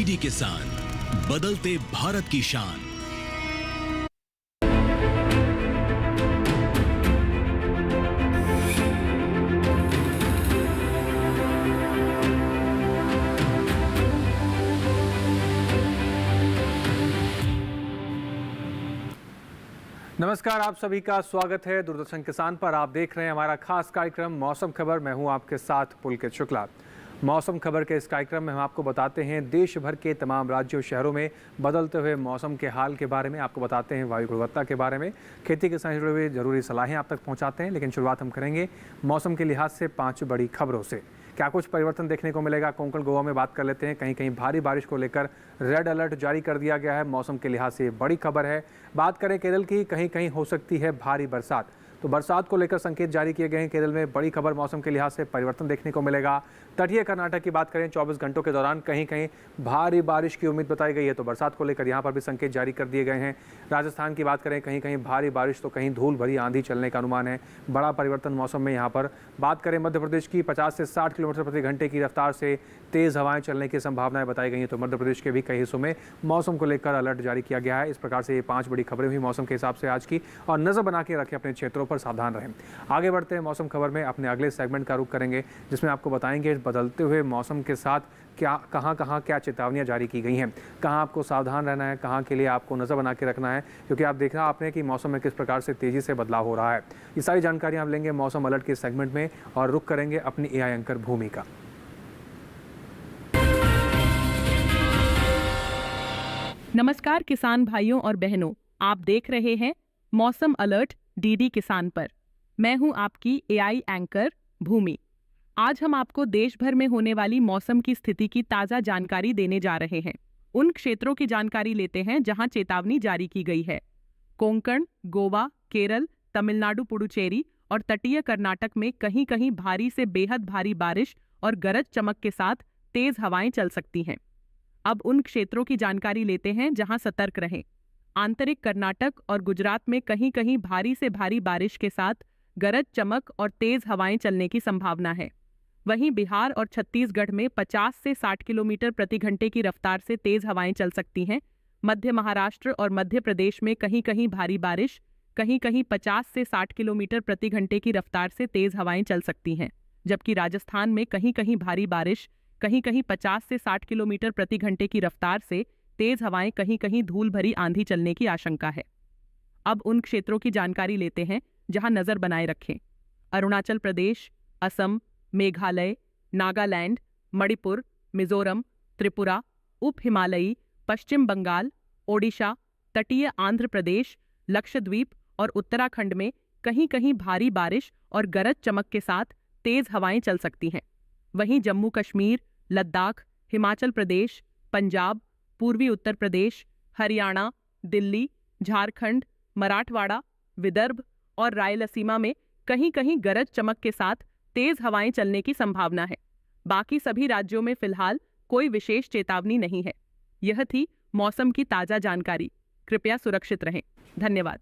DD किसान, बदलते भारत की शान। नमस्कार, आप सभी का स्वागत है दूरदर्शन किसान पर। आप देख रहे हैं हमारा खास कार्यक्रम मौसम खबर। मैं हूं आपके साथ पुलकित शुक्ला। मौसम खबर के इस कार्यक्रम में हम आपको बताते हैं देश भर के तमाम राज्यों शहरों में बदलते हुए मौसम के हाल के बारे में, आपको बताते हैं वायु गुणवत्ता के बारे में, खेती किसान से जुड़े हुए जरूरी सलाहें आप तक पहुंचाते हैं। लेकिन शुरुआत हम करेंगे मौसम के लिहाज से 5 बड़ी खबरों से। क्या कुछ परिवर्तन देखने को मिलेगा कोंकण गोवा में, बात कर लेते हैं। कहीं कहीं भारी बारिश को लेकर रेड अलर्ट जारी कर दिया गया है। मौसम के लिहाज से बड़ी खबर है। बात करें केरल की, कहीं कहीं हो सकती है भारी बरसात, तो बरसात को लेकर संकेत जारी किए गए हैं केरल में। बड़ी खबर, मौसम के लिहाज से परिवर्तन देखने को मिलेगा। तटीय कर्नाटक की बात करें, 24 घंटों के दौरान कहीं कहीं भारी बारिश की उम्मीद बताई गई है, तो बरसात को लेकर यहाँ पर भी संकेत जारी कर दिए गए हैं। राजस्थान की बात करें, कहीं कहीं भारी बारिश तो कहीं धूल भरी आंधी चलने का अनुमान है। बड़ा परिवर्तन मौसम में यहाँ पर। बात करें मध्य प्रदेश की, 50 से 60 किलोमीटर प्रति घंटे की रफ्तार से तेज हवाएं चलने की संभावनाएं बताई गई हैं, तो मध्य प्रदेश के भी कई हिस्सों में मौसम को लेकर अलर्ट जारी किया गया है। इस प्रकार से ये 5 बड़ी खबरें हुई मौसम के हिसाब से आज की, और नजर बना के रखें अपने क्षेत्रों पर, सावधान रहें। आगे बढ़ते हैं मौसम खबर में, अपने अगले सेगमेंट का रुख करेंगे जिसमें आपको बताएंगे बदलते हुए मौसम के साथ कहाँ क्या चेतावनियां जारी की गई हैं, कहाँ आपको सावधान रहना है, कहाँ के लिए आपको नज़र बना के रखना है, क्योंकि आप देखना आपने कि मौसम में किस प्रकार से तेज़ी से बदलाव हो रहा है। ये सारी जानकारी आप लेंगे मौसम अलर्ट के सेगमेंट में, और रुख करेंगे अपनी एआई एंकर भूमि का। नमस्कार किसान भाइयों और बहनों, आप देख रहे हैं मौसम अलर्ट डीडी किसान पर। मैं हूं आपकी एआई एंकर भूमि। आज हम आपको देश भर में होने वाली मौसम की स्थिति की ताज़ा जानकारी देने जा रहे हैं। उन क्षेत्रों की जानकारी लेते हैं जहां चेतावनी जारी की गई है। कोंकण, गोवा, केरल, तमिलनाडु, पुडुचेरी और तटीय कर्नाटक में कहीं कहीं भारी से बेहद भारी बारिश और गरज चमक के साथ तेज हवाएं चल सकती हैं। अब उन क्षेत्रों की जानकारी लेते हैं जहां सतर्क रहें। आंतरिक कर्नाटक और गुजरात में कहीं कहीं भारी से भारी बारिश के साथ गरज चमक और तेज हवाएं चलने की संभावना है। वहीं बिहार और छत्तीसगढ़ में 50 से 60 किलोमीटर प्रति घंटे की रफ्तार से तेज हवाएं चल सकती हैं। मध्य महाराष्ट्र और मध्य प्रदेश में कहीं कहीं भारी बारिश, कहीं कहीं 50 से 60 किलोमीटर प्रति घंटे की रफ्तार से तेज हवाएं चल सकती हैं। जबकि राजस्थान में कहीं कहीं भारी बारिश, कहीं कहीं 50 से 60 किलोमीटर प्रति घंटे की रफ्तार से तेज हवाएं, कहीं कहीं धूल भरी आंधी चलने की आशंका है। अब उन क्षेत्रों की जानकारी लेते हैं जहां नजर बनाए रखें। अरुणाचल प्रदेश, असम, मेघालय, नागालैंड, मणिपुर, मिजोरम, त्रिपुरा, उप हिमालयी, पश्चिम बंगाल, ओडिशा, तटीय आंध्र प्रदेश, लक्षद्वीप और उत्तराखंड में कहीं कहीं भारी बारिश और गरज चमक के साथ तेज हवाएं चल सकती हैं। वहीं जम्मू कश्मीर, लद्दाख, हिमाचल प्रदेश, पंजाब, पूर्वी उत्तर प्रदेश, हरियाणा, दिल्ली, झारखंड, मराठवाड़ा, विदर्भ और रायलसीमा में कहीं कहीं गरज चमक के साथ तेज हवाएं चलने की संभावना है। बाकी सभी राज्यों में फिलहाल कोई विशेष चेतावनी नहीं है। यह थी मौसम की ताजा जानकारी। कृपया सुरक्षित रहें। धन्यवाद।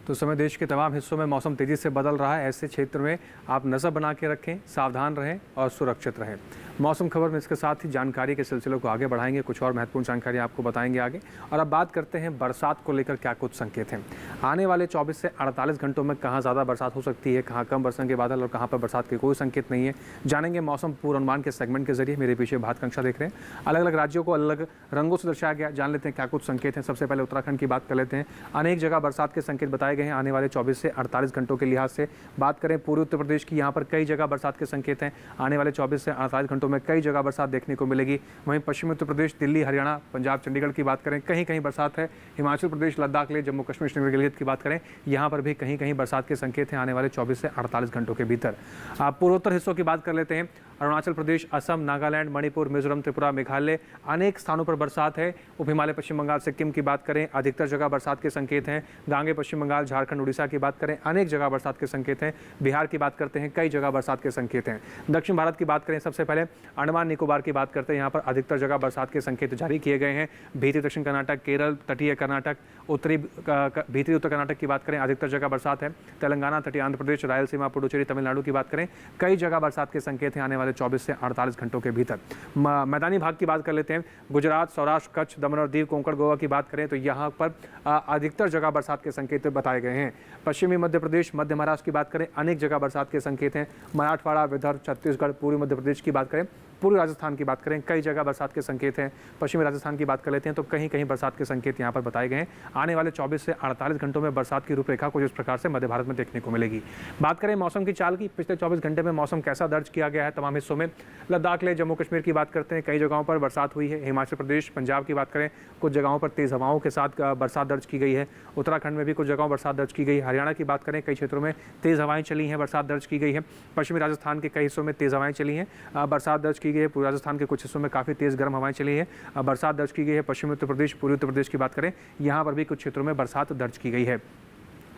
तो समय देश के तमाम हिस्सों में मौसम तेजी से बदल रहा है। ऐसे क्षेत्र में आप नज़र बना के रखें, सावधान रहें और सुरक्षित रहें। मौसम खबर में इसके साथ ही जानकारी के सिलसिले को आगे बढ़ाएंगे, कुछ और महत्वपूर्ण जानकारी आपको बताएंगे आगे। और अब बात करते हैं बरसात को लेकर क्या कुछ संकेत हैं। आने वाले 24 से 48 घंटों में कहाँ ज़्यादा बरसात हो सकती है, कहाँ कम बरसेंगे बादल और कहाँ पर बरसात के कोई संकेत नहीं है, जानेंगे मौसम पूर्वानुमान के सेगमेंट के जरिए। मेरे पीछे भात कक्षा देख रहे हैं, अलग अलग राज्यों को अलग अलग रंगों से दर्शाया गया। जान लेते हैं क्या कुछ संकेत हैं। सबसे पहले उत्तराखंड की बात कर लेते हैं। अनेक जगह बरसात के संकेत बताए गए हैं आने वाले 24 से 48 घंटों के लिहाज से। बात करें पूर्वी उत्तर प्रदेश की, यहाँ पर कई जगह बरसात के संकेत हैं। आने वाले 24 से 48 घंटों में कई जगह बरसात देखने को मिलेगी। वहीं पश्चिमी उत्तर प्रदेश, दिल्ली, हरियाणा, पंजाब, चंडीगढ़ की बात करें, कहीं कहीं बरसात है। हिमाचल प्रदेश, लद्दाख, ले जम्मू कश्मीर, श्रीनगर, गिलगित की बात करें, यहाँ पर भी कहीं कहीं बरसात के संकेत हैं आने वाले 24 से 48 घंटों के भीतर। पूर्वोत्तर हिस्सों की बात कर लेते हैं। अरुणाचल प्रदेश, असम, नागालैंड, मणिपुर, मिजोरम, त्रिपुरा, मेघालय, अनेक स्थानों पर बरसात है। उप हिमालय, पश्चिम बंगाल, सिक्किम की बात करें, अधिकतर जगह बरसात के संकेत हैं। गांगे, पश्चिम बंगाल, झारखंड, उड़ीसा की बात करें, अनेक जगह बरसात के संकेत हैं। बिहार की बात करते हैं, कई जगह बरसात के संकेत हैं। दक्षिण भारत की बात करें, सबसे पहले अंडमान निकोबार की बात करते हैं, यहाँ पर अधिकतर जगह बरसात के संकेत जारी किए गए हैं। भीतरी दक्षिण कर्नाटक, केरल, तटीय कर्नाटक, उत्तरी भीतरी उत्तर कर्नाटक की बात करें, अधिकतर जगह बरसात है। तेलंगाना, तटीय आंध्र प्रदेश, रायलसीमा, पुडुचेरी, तमिलनाडु की बात करें, कई जगह बरसात के संकेत हैं आने वाले वाले 24 से 48 घंटों के भीतर। मैदानी भाग की बात कर लेते हैं। गुजरात, सौराष्ट्र, कच्छ, दमन और दीव, कोंकण, गोवा की बात करें तो यहाँ पर अधिकतर जगह बरसात के संकेत बताए गए हैं। पश्चिमी मध्य प्रदेश, मध्य महाराष्ट्र की बात करें, अनेक जगह बरसात के संकेत हैं। मराठवाड़ा, विदर्भ, छत्तीसगढ़, पूर्वी मध्य प्रदेश की बात करें, पूर्वी राजस्थान की बात करें, कई जगह बरसात के संकेत हैं। पश्चिमी राजस्थान की बात कर लेते हैं तो कहीं कहीं बरसात के संकेत यहाँ पर बताए गए हैं। आने वाले 24 से 48 घंटों में बरसात की रूपरेखा कुछ इस प्रकार से मध्य भारत में देखने को मिलेगी। बात करें मौसम की चाल की, पिछले 24 घंटे में मौसम कैसा दर्ज किया गया है तमाम हिस्सों में। लद्दाख ले जम्मू कश्मीर की बात करते हैं, कई जगहों पर बरसात हुई है। हिमाचल प्रदेश, पंजाब की बात करें, कुछ जगहों पर तेज हवाओं के साथ बरसात दर्ज की गई है। उत्तराखंड में भी कुछ जगहों बरसात दर्ज की गई है। हरियाणा की बात करें, कई क्षेत्रों में तेज हवाएं चली हैं, बरसात दर्ज की गई है। पश्चिमी राजस्थान के कई हिस्सों में तेज हवाएं चली हैं, बरसात दर्ज की गई है। पूर्वी राजस्थान के कुछ हिस्सों में काफ़ी तेज़ गर्म हवाएं चली है, बरसात दर्ज की गई है। पश्चिमी उत्तर प्रदेश, पूर्वी उत्तर प्रदेश की बात करें, यहाँ पर भी कुछ क्षेत्रों में बरसात दर्ज की गई है।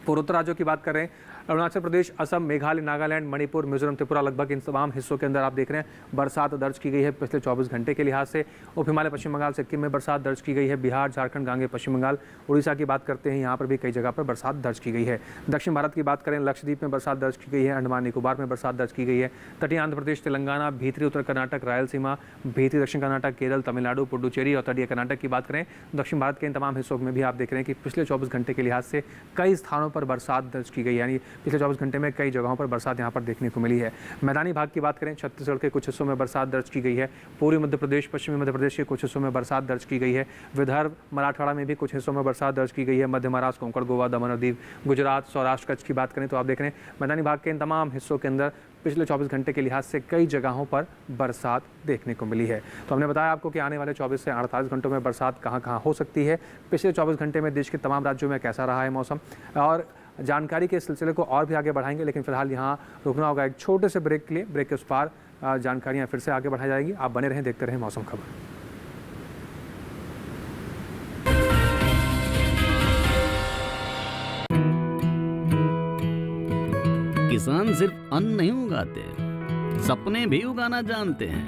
पूर्वोत्तर राज्यों की बात कर रहे हैं, अरुणाचल प्रदेश, असम, मेघालय, नागालैंड, मणिपुर, मिजोरम, त्रिपुरा, लगभग इन तमाम हिस्सों के अंदर आप देख रहे हैं बरसात दर्ज की गई है पिछले 24 घंटे के लिहाज से। उप हिमालय, पश्चिम बंगाल, सिक्किम में बरसात दर्ज की गई है। बिहार, झारखंड, गांगे, पश्चिम बंगाल, उड़ीसा की बात करते हैं, यहाँ पर भी कई जगह पर बरसात दर्ज की गई है। दक्षिण भारत की बात करें, लक्षद्वीप में बरसात दर्ज की गई है, अंडमान निकोबार में बरसात दर्ज की गई है। तटीय आंध्र प्रदेश, तेलंगाना, भीतरी उत्तर कर्नाटक, रायलसीमा, भीतरी दक्षिण कर्नाटक, केरल, तमिलनाडु, पुडुचेरी और तटीय कर्नाटक की बात करें, दक्षिण भारत के इन तमाम हिस्सों में भी आप देख रहे हैं कि पिछले 24 घंटे के लिहाज से कई स्थानों पर बरसात दर्ज की गई है, यानी पिछले 24 घंटे में कई जगहों पर बरसात यहाँ पर देखने को मिली है। मैदानी भाग की बात करें, छत्तीसगढ़ के कुछ हिस्सों में बरसात दर्ज की गई है। पूर्वी मध्य प्रदेश, पश्चिमी मध्य प्रदेश के कुछ हिस्सों में बरसात दर्ज की गई है। विदर्भ, मराठवाड़ा में भी कुछ हिस्सों में बरसात दर्ज की गई है। मध्य महाराष्ट्र, कोंकण, गोवा, दमन और दीव, गुजरात, सौराष्ट्र, कच्छ की बात करें तो आप देख रहे हैं मैदानी भाग के इन तमाम हिस्सों के अंदर पिछले 24 घंटे के लिहाज से कई जगहों पर बरसात देखने को मिली है। तो हमने बताया आपको कि आने वाले 24 से 48 घंटों में बरसात कहां कहां हो सकती है। पिछले 24 घंटे में देश के तमाम राज्यों में कैसा रहा है मौसम, और जानकारी के सिलसिले को और भी आगे बढ़ाएंगे, लेकिन फिलहाल यहाँ रुकना होगा एक छोटे से ब्रेक के लिए। ब्रेक के उस पार जानकारियाँ फिर से आगे बढ़ाई जाएंगी। आप बने रहें, देखते रहें मौसम खबर। किसान सिर्फ अन्न नहीं उगाते, सपने भी उगाना जानते हैं।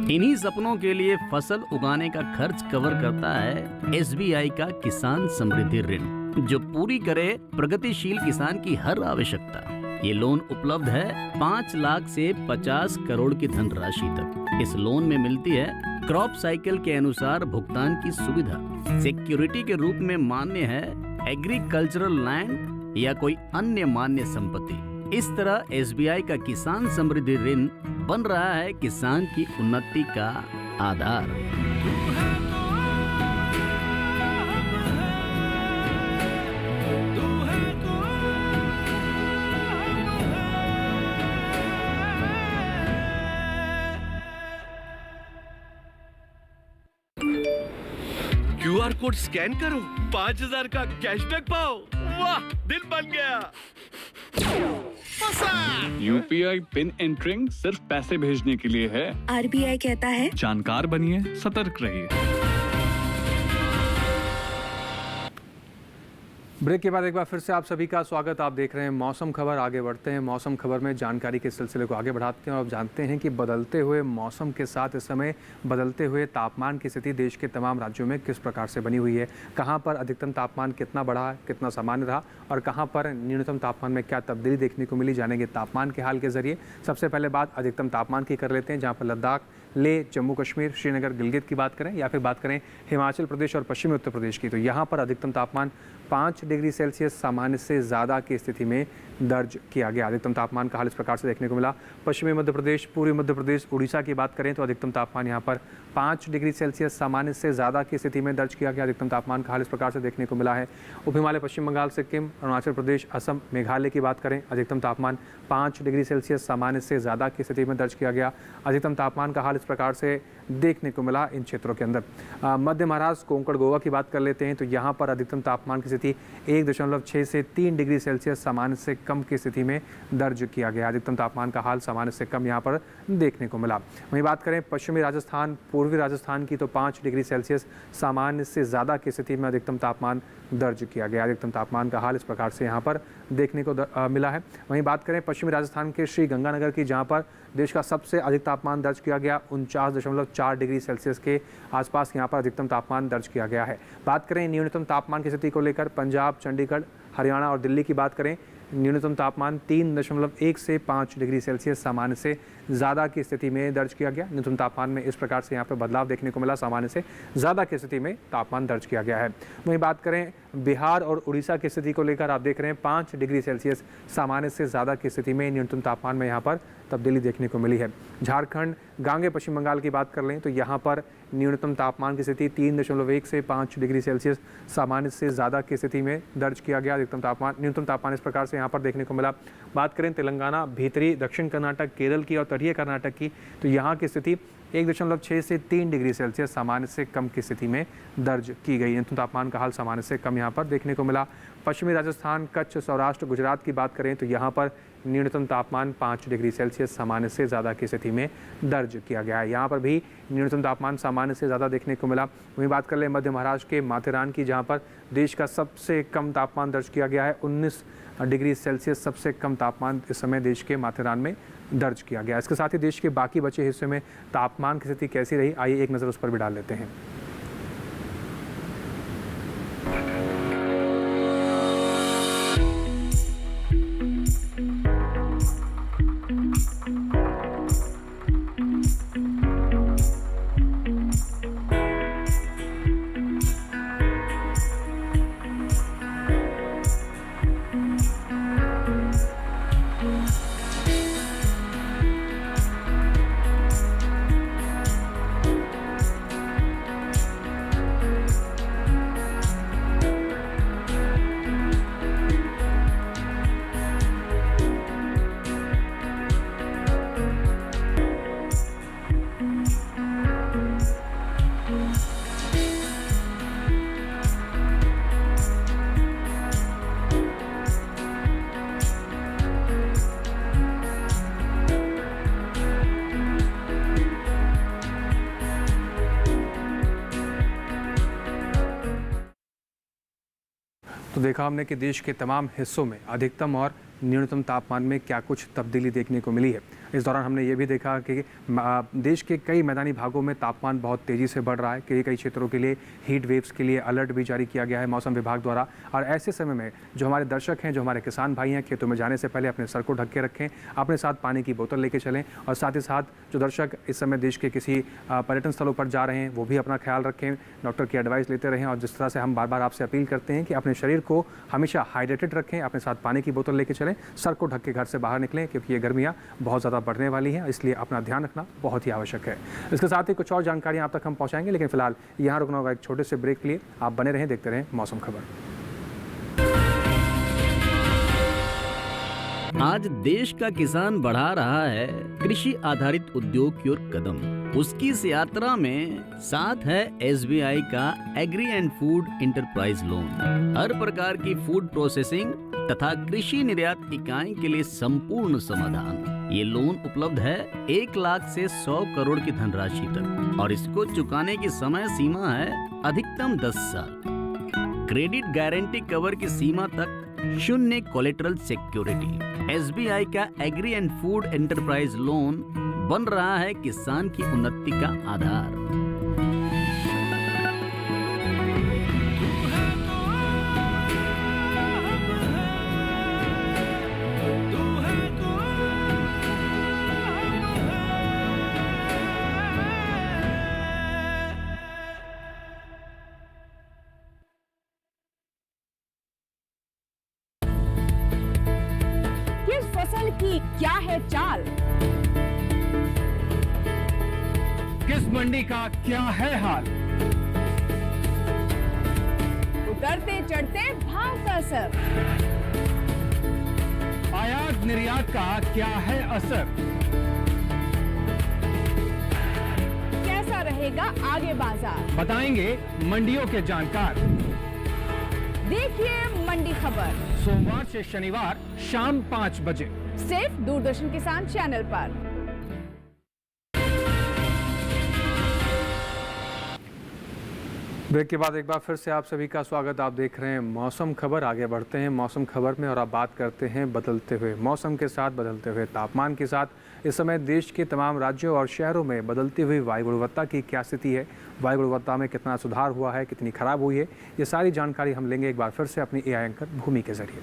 इन्हीं सपनों के लिए फसल उगाने का खर्च कवर करता है SBI का किसान समृद्धि ऋण, जो पूरी करे प्रगतिशील किसान की हर आवश्यकता। ये लोन उपलब्ध है 5 लाख से 50 करोड़ की धनराशि तक। इस लोन में मिलती है क्रॉप साइकिल के अनुसार भुगतान की सुविधा। सिक्योरिटी के रूप में मान्य है एग्रीकल्चरल लैंड या कोई अन्य मान्य संपत्ति। इस तरह SBI का किसान समृद्धि ऋण बन रहा है किसान की उन्नति का आधार। QR कोड स्कैन करो, 5000 का कैशबैक पाओ। वाह, दिल बन गया। UPI पिन एंटरिंग सिर्फ पैसे भेजने के लिए है। RBI कहता है जानकार बनिए, सतर्क रहिए। ब्रेक के बाद एक बार फिर से आप सभी का स्वागत। आप देख रहे हैं मौसम खबर। आगे बढ़ते हैं मौसम खबर में, जानकारी के सिलसिले को आगे बढ़ाते हैं और जानते हैं कि बदलते हुए मौसम के साथ इस समय बदलते हुए तापमान की स्थिति देश के तमाम राज्यों में किस प्रकार से बनी हुई है। कहां पर अधिकतम तापमान कितना बढ़ा, कितना सामान्य रहा और कहां पर न्यूनतम तापमान में क्या तब्दीली देखने को मिली, जानेंगे तापमान के हाल के जरिए। सबसे पहले बात अधिकतम तापमान की कर लेते हैं, जहाँ पर लद्दाख, लेह, जम्मू कश्मीर, श्रीनगर, गिलगित की बात करें या फिर बात करें हिमाचल प्रदेश और पश्चिमी उत्तर प्रदेश की, तो यहाँ पर अधिकतम तापमान 5 डिग्री सेल्सियस सामान्य से ज़्यादा की स्थिति में दर्ज किया गया। अधिकतम तापमान का हाल इस प्रकार से देखने को मिला। पश्चिमी मध्य प्रदेश, पूर्वी मध्य प्रदेश, उड़ीसा की बात करें तो अधिकतम तापमान यहाँ पर 5 डिग्री सेल्सियस सामान्य से ज़्यादा की स्थिति में दर्ज किया गया। अधिकतम तापमान का हाल इस प्रकार से देखने को मिला है। उप हिमालय, पश्चिम बंगाल, सिक्किम, अरुणाचल प्रदेश, असम, मेघालय की बात करें, अधिकतम तापमान 5 डिग्री सेल्सियस सामान्य से ज़्यादा की स्थिति में दर्ज किया गया। अधिकतम तापमान का हाल इस प्रकार से देखने को मिला इन क्षेत्रों के अंदर। मध्य महाराष्ट्र, कोंकण, गोवा की बात कर लेते हैं तो यहाँ पर अधिकतम तापमान की स्थिति 1.6 से 3 डिग्री सेल्सियस सामान्य से कम की स्थिति में दर्ज किया गया। अधिकतम तापमान का हाल सामान्य से कम यहाँ पर देखने को मिला। वहीं बात करें पश्चिमी राजस्थान, पूर्वी राजस्थान की, तो 5 डिग्री सेल्सियस सामान्य से ज़्यादा की स्थिति में अधिकतम तापमान दर्ज किया गया। अधिकतम तापमान का हाल इस प्रकार से यहाँ पर देखने को मिला है। वहीं बात करें पश्चिमी राजस्थान के श्री गंगानगर की, जहाँ पर देश का सबसे अधिक तापमान दर्ज किया गया, 49.4 डिग्री सेल्सियस के आसपास यहाँ पर अधिकतम तापमान दर्ज किया गया है। बात करें न्यूनतम तापमान की स्थिति को लेकर पंजाब, चंडीगढ़, हरियाणा और दिल्ली की बात करें, न्यूनतम तापमान 3.1 से 5 डिग्री सेल्सियस सामान्य से ज़्यादा की स्थिति में दर्ज किया गया। न्यूनतम तापमान में इस प्रकार से यहाँ पर बदलाव देखने को मिला, सामान्य से ज़्यादा की स्थिति में तापमान दर्ज किया गया है। वहीं बात करें बिहार और उड़ीसा की स्थिति को लेकर, आप देख रहे हैं 5 डिग्री सेल्सियस सामान्य से ज़्यादा की स्थिति में न्यूनतम तापमान में यहाँ पर तब्दीली देखने को मिली है। झारखंड, गांगे, पश्चिम बंगाल की बात कर लें तो यहाँ पर न्यूनतम तापमान की स्थिति 3.1 से 5 डिग्री सेल्सियस सामान्य से ज़्यादा की स्थिति में दर्ज किया गया। न्यूनतम तापमान इस प्रकार से यहाँ पर देखने को मिला। बात करें तेलंगाना, भीतरी दक्षिण कर्नाटक, केरल की और तटीय कर्नाटक की, तो यहाँ की स्थिति 1.6 से 3 डिग्री सेल्सियस सामान्य से कम की स्थिति में दर्ज की गई। न्यूनतम तापमान का हाल सामान्य से कम यहाँ पर देखने को मिला। पश्चिमी राजस्थान, कच्छ, सौराष्ट्र, गुजरात की बात करें तो यहाँ पर न्यूनतम तापमान 5 डिग्री सेल्सियस सामान्य से ज़्यादा की स्थिति में दर्ज किया गया है। यहाँ पर भी न्यूनतम तापमान सामान्य से ज़्यादा देखने को मिला। वहीं बात कर लें मध्य महाराष्ट्र के माथेरान की, जहाँ पर देश का सबसे कम तापमान दर्ज किया गया है। 19 डिग्री सेल्सियस सबसे कम तापमान इस समय देश के माथेरान में दर्ज किया गया। इसके साथ ही देश के बाकी बचे हिस्से में तापमान की स्थिति कैसी रही, आइए एक नज़र उस पर भी डाल लेते हैं। तो देखा हमने कि देश के तमाम हिस्सों में अधिकतम और न्यूनतम तापमान में क्या कुछ तब्दीली देखने को मिली है। इस दौरान हमने ये भी देखा कि देश के कई मैदानी भागों में तापमान बहुत तेज़ी से बढ़ रहा है। कई क्षेत्रों के लिए हीट वेव्स के लिए अलर्ट भी जारी किया गया है मौसम विभाग द्वारा। और ऐसे समय में जो हमारे दर्शक हैं, जो हमारे किसान भाई हैं, खेतों में जाने से पहले अपने सर को ढक के रखें, अपने साथ पानी की बोतल लेके चलें। और साथ ही साथ जो दर्शक इस समय देश के किसी पर्यटन स्थलों पर जा रहे हैं, वो भी अपना ख्याल रखें, डॉक्टर की एडवाइस लेते रहें। और जिस तरह से हम बार बार आपसे अपील करते हैं कि अपने शरीर को हमेशा हाइड्रेटेड रखें, अपने साथ पानी की बोतल लेके चलें, सर को ढक के घर से बाहर निकलें, क्योंकि ये गर्मियाँ बहुत ज़्यादा बढ़ने वाली हैं, इसलिए अपना ध्यान रखना बहुत ही आवश्यक है। इसके साथ ही कुछ और जानकारियां आप तक हम पहुंचाएंगे, लेकिन फिलहाल यहां रुकना होगा एक छोटे से ब्रेक के लिए। आप बने रहें, देखते रहें मौसम खबर। आज देश का किसान बढ़ा रहा है कृषि आधारित उद्योग की ओर कदम। उसकी इस यात्रा में साथ है SBI का agri and food enterprise loan. हर प्रकार की फूड प्रोसेसिंग तथा कृषि निर्यात इकाई के लिए संपूर्ण समाधान। ये लोन उपलब्ध है 1 लाख से 100 करोड़ की धनराशि तक, और इसको चुकाने की समय सीमा है अधिकतम 10 साल। क्रेडिट गारंटी कवर की सीमा तक 0 कोलेटरल सिक्योरिटी। SBI का agri and food enterprise loan बन रहा है किसान की उन्नति का आधार। फसल की क्या है चाल, किस मंडी का क्या है हाल, उतरते चढ़ते भाव का असर, आयात निर्यात का क्या है असर, कैसा रहेगा आगे बाजार, बताएंगे मंडियों के जानकार। देखिए मंडी खबर सोमवार से शनिवार शाम 5 बजे सिर्फ दूरदर्शन किसान चैनल पर। ब्रेक के बाद एक बार फिर से आप सभी का स्वागत। आप देख रहे हैं मौसम खबर। आगे बढ़ते हैं मौसम खबर में और अब बात करते हैं बदलते हुए मौसम के साथ, बदलते हुए तापमान के साथ। इस समय देश के तमाम राज्यों और शहरों में बदलती हुई वायु गुणवत्ता की क्या स्थिति है, वायु गुणवत्ता में कितना सुधार हुआ है, कितनी खराब हुई है, ये सारी जानकारी हम लेंगे एक बार फिर से अपनी AI एंकर भूमि के जरिए।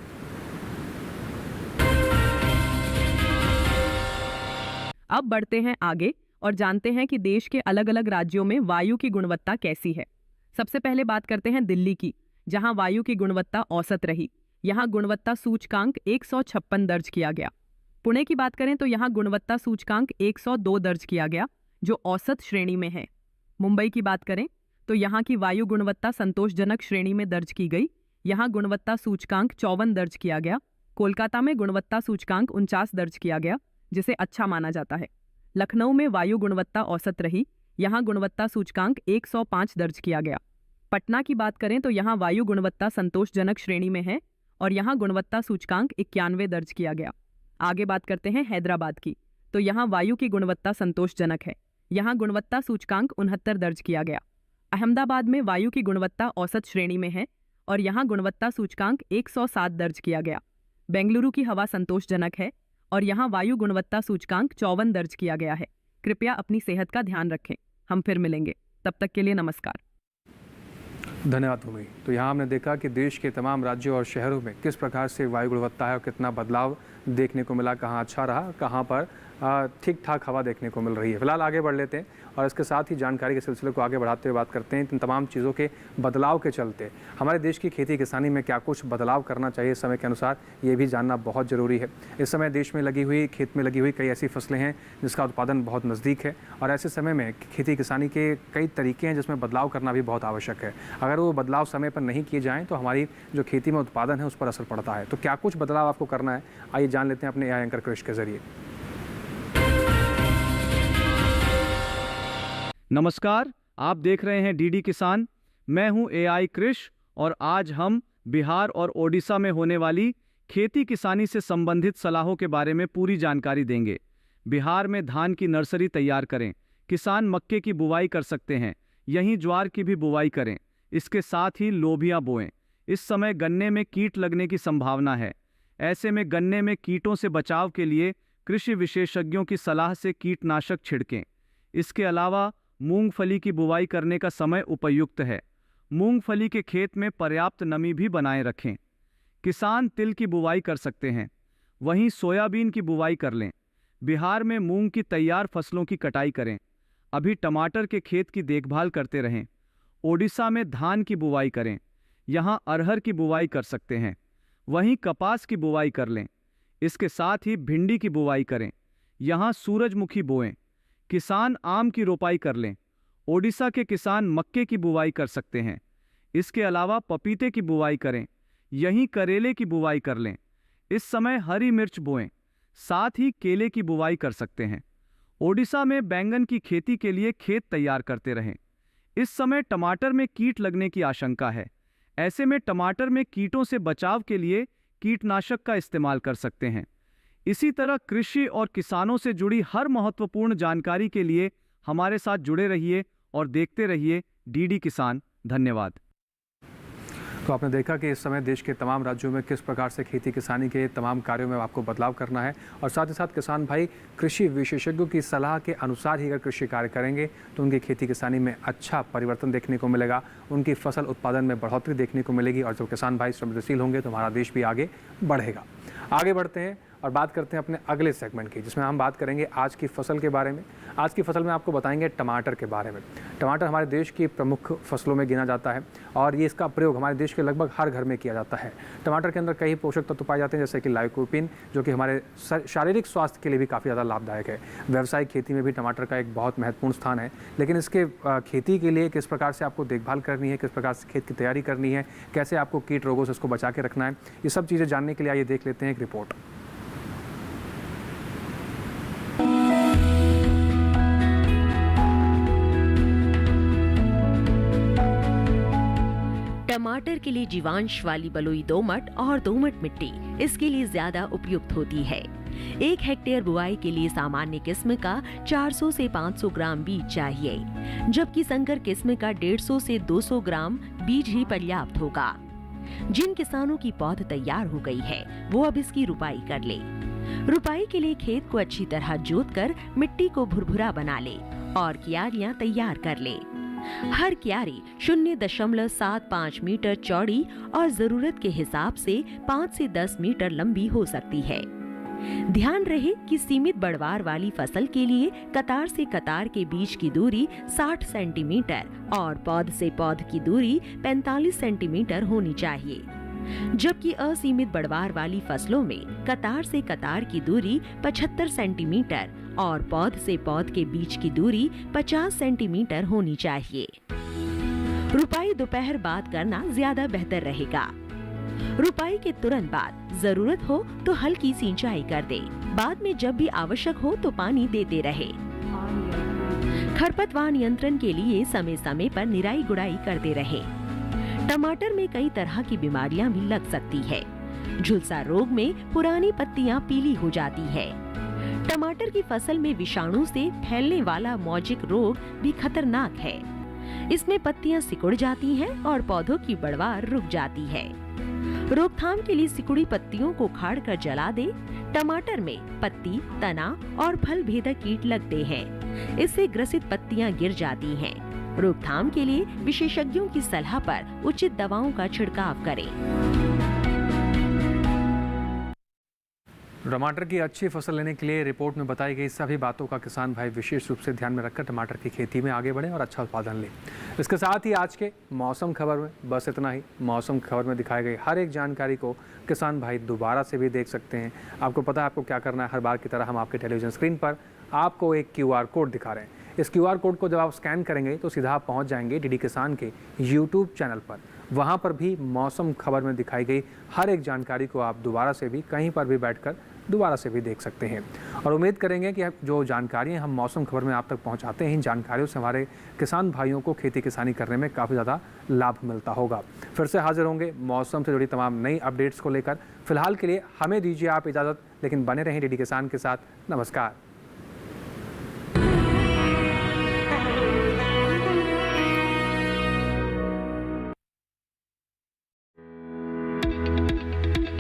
अब बढ़ते हैं आगे और जानते हैं कि देश के अलग अलग राज्यों में वायु की गुणवत्ता कैसी है। सबसे पहले बात करते हैं दिल्ली की, जहां वायु की गुणवत्ता औसत रही। यहां गुणवत्ता सूचकांक 156 दर्ज किया गया। पुणे की बात करें तो यहां गुणवत्ता सूचकांक 102 दर्ज किया गया, जो औसत श्रेणी में है। मुंबई की बात करें तो यहां की वायु गुणवत्ता संतोषजनक श्रेणी में दर्ज की गई। यहां गुणवत्ता सूचकांक 54 दर्ज किया गया। कोलकाता में गुणवत्ता सूचकांक 49 दर्ज किया गया, जिसे अच्छा माना जाता है। लखनऊ में वायु गुणवत्ता औसत रही। यहां गुणवत्ता सूचकांक 105 दर्ज किया गया। पटना की बात करें तो यहां वायु गुणवत्ता संतोषजनक श्रेणी में है और यहां गुणवत्ता सूचकांक 91 दर्ज किया गया। आगे बात करते हैं हैदराबाद की, तो यहां वायु की गुणवत्ता संतोषजनक है। यहां गुणवत्ता सूचकांक 69 दर्ज किया गया। अहमदाबाद में वायु की गुणवत्ता औसत श्रेणी में है और यहां गुणवत्ता सूचकांक 107 दर्ज किया गया। बेंगलुरु की हवा संतोषजनक है और यहां वायु गुणवत्ता सूचकांक 54 दर्ज किया गया है। कृपया अपनी सेहत का ध्यान रखें। हम फिर मिलेंगे, तब तक के लिए नमस्कार। धन्यवाद भूमि। तो यहाँ हमने देखा कि देश के तमाम राज्यों और शहरों में किस प्रकार से वायु गुणवत्ता है और कितना बदलाव देखने को मिला, कहाँ अच्छा रहा, कहाँ पर ठीक ठाक हवा देखने को मिल रही है। फिलहाल आगे बढ़ लेते हैं और इसके साथ ही जानकारी के सिलसिले को आगे बढ़ाते हुए बात करते हैं इन तमाम चीज़ों के बदलाव के चलते हमारे देश की खेती किसानी में क्या कुछ बदलाव करना चाहिए समय के अनुसार, ये भी जानना बहुत ज़रूरी है। इस समय देश में खेत में लगी हुई कई ऐसी फसलें हैं जिसका उत्पादन बहुत नज़दीक है और ऐसे समय में खेती किसानी के कई तरीके हैं जिसमें बदलाव करना भी बहुत आवश्यक है। अगर वो बदलाव समय पर नहीं किए जाएँ तो हमारी जो खेती में उत्पादन है उस पर असर पड़ता है। तो क्या कुछ बदलाव आपको करना है, आइए जान लेते हैं अपने एआई एंकर कृषि के जरिए। नमस्कार, आप देख रहे हैं डीडी किसान। मैं हूं एआई कृषि और आज हम बिहार और ओडिशा में होने वाली खेती किसानी से संबंधित सलाहों के बारे में पूरी जानकारी देंगे। बिहार में धान की नर्सरी तैयार करें। किसान मक्के की बुवाई कर सकते हैं, यहीं ज्वार की भी बुवाई करें। इसके साथ ही लोबिया बोएं। इस समय गन्ने में कीट लगने की संभावना है। ऐसे में गन्ने में कीटों से बचाव के लिए कृषि विशेषज्ञों की सलाह से कीटनाशक छिड़कें। इसके अलावा मूंगफली की बुवाई करने का समय उपयुक्त है। मूंगफली के खेत में पर्याप्त नमी भी बनाए रखें। किसान तिल की बुवाई कर सकते हैं, वहीं सोयाबीन की बुवाई कर लें। बिहार में मूंग की तैयार फसलों की कटाई करें। अभी टमाटर के खेत की देखभाल करते रहें। ओडिशा में धान की बुवाई करें, यहाँ अरहर की बुवाई कर सकते हैं, वहीं कपास की बुवाई कर लें। इसके साथ ही भिंडी की बुवाई करें, यहाँ सूरजमुखी बोएं। किसान आम की रोपाई कर लें। ओडिशा के किसान मक्के की बुवाई कर सकते हैं। इसके अलावा पपीते की बुवाई करें, यहीं करेले की बुवाई कर लें। इस समय हरी मिर्च बोएं, साथ ही केले की बुवाई कर सकते हैं। ओडिशा में बैंगन की खेती के लिए खेत तैयार करते रहें। इस समय टमाटर में कीट लगने की आशंका है। ऐसे में टमाटर में कीटों से बचाव के लिए कीटनाशक का इस्तेमाल कर सकते हैं। इसी तरह कृषि और किसानों से जुड़ी हर महत्वपूर्ण जानकारी के लिए हमारे साथ जुड़े रहिए और देखते रहिए डीडी किसान। धन्यवाद। तो आपने देखा कि इस समय देश के तमाम राज्यों में किस प्रकार से खेती किसानी के तमाम कार्यों में आपको बदलाव करना है और साथ ही साथ किसान भाई कृषि विशेषज्ञों की सलाह के अनुसार ही अगर कृषि कार्य करेंगे तो उनकी खेती किसानी में अच्छा परिवर्तन देखने को मिलेगा, उनकी फसल उत्पादन में बढ़ोतरी देखने को मिलेगी और जब किसान भाई समृद्धशील होंगे तो हमारा देश भी आगे बढ़ेगा। आगे बढ़ते हैं और बात करते हैं अपने अगले सेगमेंट की, जिसमें हम बात करेंगे आज की फसल के बारे में। आज की फसल में आपको बताएंगे टमाटर के बारे में। टमाटर हमारे देश की प्रमुख फसलों में गिना जाता है और ये इसका प्रयोग हमारे देश के लगभग हर घर में किया जाता है। टमाटर के अंदर कई पोषक तत्व पाए जाते हैं जैसे कि लाइकोपीन, जो कि हमारे शारीरिक स्वास्थ्य के लिए भी काफ़ी ज़्यादा लाभदायक है। व्यावसायिक खेती में भी टमाटर का एक बहुत महत्वपूर्ण स्थान है। लेकिन इसके खेती के लिए किस प्रकार से आपको देखभाल करनी है, किस प्रकार से खेत की तैयारी करनी है, कैसे आपको कीट रोगों से इसको बचा के रखना है, ये सब चीज़ें जानने के लिए आइए देख लेते हैं एक रिपोर्ट। टमाटर के लिए जीवांश वाली बलुई दोमट और दोमट मिट्टी इसके लिए ज्यादा उपयुक्त होती है। 1 हेक्टेयर बुआई के लिए सामान्य किस्म का 400 से 500 ग्राम बीज चाहिए, जबकि संकर किस्म का 150 से 200 ग्राम बीज ही पर्याप्त होगा। जिन किसानों की पौध तैयार हो गई है वो अब इसकी रुपाई कर ले। रुपाई के लिए खेत को अच्छी तरह जोतकर मिट्टी को भुरभुरा बना ले और क्यारियां तैयार कर ले। हर क्यारी 0.75 मीटर चौड़ी और जरूरत के हिसाब से 5 से 10 मीटर लंबी हो सकती है। ध्यान रहे कि सीमित बढ़वार वाली फसल के लिए कतार से कतार के बीच की दूरी 60 सेंटीमीटर और पौध से पौध की दूरी 45 सेंटीमीटर होनी चाहिए, जबकि असीमित बढ़वार वाली फसलों में कतार से कतार की दूरी 75 सेंटीमीटर और पौध से पौध के बीच की दूरी 50 सेंटीमीटर होनी चाहिए। रुपाई दोपहर बाद करना ज्यादा बेहतर रहेगा। रुपाई के तुरंत बाद जरूरत हो तो हल्की सिंचाई कर दे। बाद में जब भी आवश्यक हो तो पानी देते रहे। खरपतवार नियंत्रण के लिए समय समय पर निराई गुड़ाई करते रहे। टमाटर में कई तरह की बीमारियां भी लग सकती है। झुलसा रोग में पुरानी पत्तियां पीली हो जाती है। टमाटर की फसल में विषाणु से फैलने वाला मौजिक रोग भी खतरनाक है। इसमें पत्तियां सिकुड़ जाती हैं और पौधों की बढ़वार रुक जाती है। रोकथाम के लिए सिकुड़ी पत्तियों को उखाड़ कर जला दे। टमाटर में पत्ती, तना और फल भेदक कीट लगते हैं। इससे ग्रसित पत्तियां गिर जाती हैं। रोकथाम के लिए विशेषज्ञों की सलाह पर उचित दवाओं का छिड़काव करें। टमाटर की अच्छी फसल लेने के लिए रिपोर्ट में बताई गई सभी बातों का किसान भाई विशेष रूप से ध्यान में रखकर टमाटर की खेती में आगे बढ़ें और अच्छा उत्पादन लें। इसके साथ ही आज के मौसम खबर में बस इतना ही। मौसम खबर में दिखाई गई हर एक जानकारी को किसान भाई दोबारा से भी देख सकते हैं। आपको पता है आपको क्या करना है। हर बार की तरह हम आपके टेलीविजन स्क्रीन पर आपको एक QR कोड दिखा रहे हैं। इस QR कोड को जब आप स्कैन करेंगे तो सीधा आप पहुँच जाएंगे DD किसान के YouTube चैनल पर। वहाँ पर भी मौसम खबर में दिखाई गई हर एक जानकारी को आप दोबारा से भी कहीं पर भी बैठकर दोबारा से भी देख सकते हैं। और उम्मीद करेंगे कि जो जानकारियाँ हम मौसम खबर में आप तक पहुँचाते हैं, इन जानकारियों से हमारे किसान भाइयों को खेती किसानी करने में काफ़ी ज़्यादा लाभ मिलता होगा। फिर से हाजिर होंगे मौसम से जुड़ी तमाम नई अपडेट्स को लेकर। फिलहाल के लिए हमें दीजिए आप इजाज़त, लेकिन बने रहें DD किसान के साथ। नमस्कार।